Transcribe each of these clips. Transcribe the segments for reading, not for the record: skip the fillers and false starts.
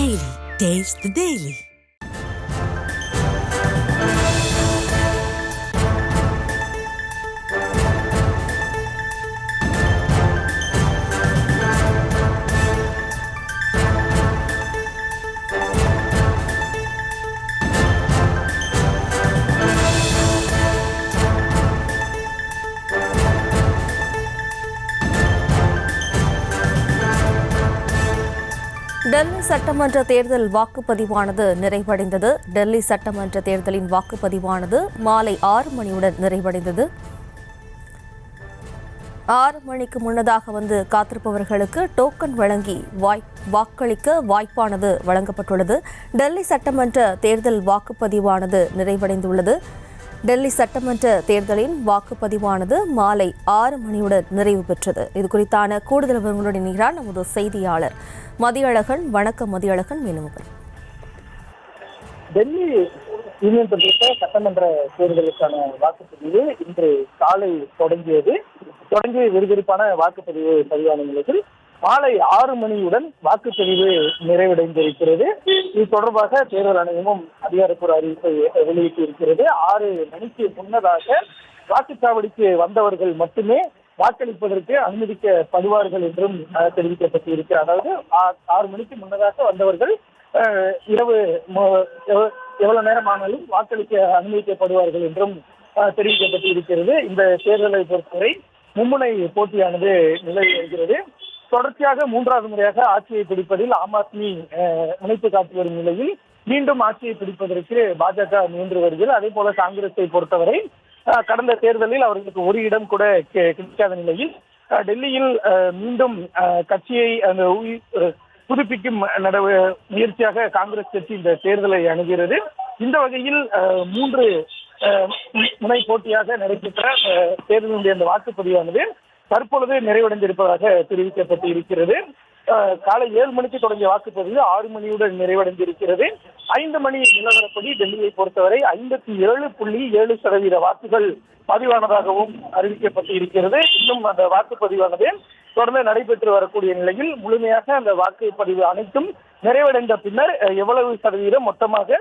Daily. Taste the Daily. Delhi சட்டமன்ற தேர்தல் வாக்குப்பதிவானது நிறைவடைந்தது. டெல்லி சட்டமன்ற தேர்தலின் வாக்குப்பதிவானது மாலை 6 மணியுடன் நிறைவடைந்தது. 6 மணிக்கு முன்னதாக காத்திருப்பவர்களுக்கு டோக்கன் வழங்கி வாக்களிக்க வாய்ப்பானது வழங்கப்பட்டுள்ளது. டெல்லி சட்டமன்ற தேர்தல் வாக்குப்பதிவானது நிறைவடைந்துள்ளது. டெல்லி சட்டமன்ற தேர்தலின் வாக்குப்பதிவானது மாலை 6 மணியுடன் நிறைவு பெற்றது. இது குறித்தான கூடுதல் விவரங்களுடன் இணைகிறார் நமது செய்தியாளர் மதியழகன். வணக்கம் மதியழகன். மேலும் டெல்லி யூனியன் பிரதேச சட்டமன்ற தேர்தலுக்கான வாக்குப்பதிவு இன்று காலை தொடங்கி விறுவிறுப்பான வாக்குப்பதிவு பதிவான நிலையில் மாலை 6 மணியுடன் வாக்குப்பதிவு நிறைவடைந்திருக்கிறது. இது தொடர்பாக தேர்தல் ஆணையமும் அதிகாரப்பூர்வ அறிவிப்பை வெளியிட்டிருக்கிறது. 6 மணிக்கு முன்னதாக வாக்குச்சாவடிக்கு வந்தவர்கள் மட்டுமே வாக்களிப்பதற்கு அனுமதிக்கப்படுவார்கள் என்றும் தெரிவிக்கப்பட்டிருக்கிறது. அதாவது 6 மணிக்கு முன்னதாக வந்தவர்கள் இரவு எவ்வளவு நேரம் ஆனாலும் வாக்களிக்க அனுமதிக்கப்படுவார்கள் என்றும் தெரிவிக்கப்பட்டிருக்கிறது. இந்த தேர்தலை பொறுத்தவரை மும்முனை போட்டியானது நிலவி வருகிறது. தொடர்ச்சியாக 3வது முறையாக ஆட்சியை பிடிப்பதில் ஆம் ஆத்மி முனைப்பு காட்டி வரும் நிலையில் மீண்டும் ஆட்சியை பிடிப்பதற்கு பாஜக முயன்று வருகிறது. அதே போல காங்கிரஸை பொறுத்தவரை கடந்த தேர்தலில் அவர்களுக்கு ஒரு இடம் கூட கிடைக்காத நிலையில் டெல்லியில் மீண்டும் கட்சியை புதுப்பிக்கும் முயற்சியாக காங்கிரஸ் கட்சி இந்த தேர்தலை அணுகிறது. இந்த வகையில் 3 முனை போட்டியாக நடைபெற்ற தேர்தலுடைய அந்த வாக்குப்பதிவானது தற்பொழுது நிறைவடைந்திருப்பதாக தெரிவிக்கப்பட்டு இருக்கிறது. காலை 7 மணிக்கு தொடங்கிய வாக்குப்பதிவு 6 மணியுடன் நிறைவடைந்திருக்கிறது. 5 மணி நிலவரப்படி டெல்லியை பொறுத்தவரை 57.7% வாக்குகள் பதிவானதாகவும் அறிவிக்கப்பட்டு இருக்கிறது. இன்னும் அந்த வாக்குப்பதிவானது தொடர்ந்து நடைபெற்று வரக்கூடிய நிலையில் முழுமையாக அந்த வாக்குப்பதிவு அனைத்தும் நிறைவடைந்த பின்னர் எவ்வளவு சதவீதம் மொத்தமாக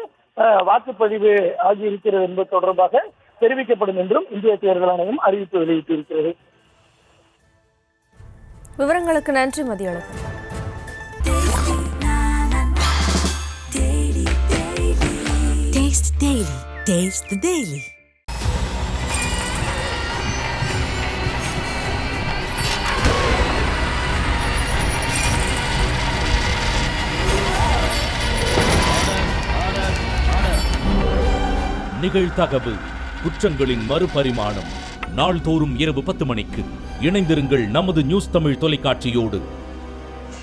வாக்குப்பதிவு ஆகியிருக்கிறது என்பது தொடர்பாக தெரிவிக்கப்படும் என்றும் இந்திய தேர்தல் ஆணையம் அறிவிப்பு வெளியிட்டிருக்கிறது. விவரங்களுக்கு நன்றி Mathiyazhagan. Taste Daily. Taste the Daily. நிகழ்தகவு குற்றங்களின் மறுபரிமாணம் நாள்தோறும் இரவு 10 மணிக்கு இணைந்திருங்கள் நமது நியூஸ் தமிழ் தொலைக்காட்சியோடு.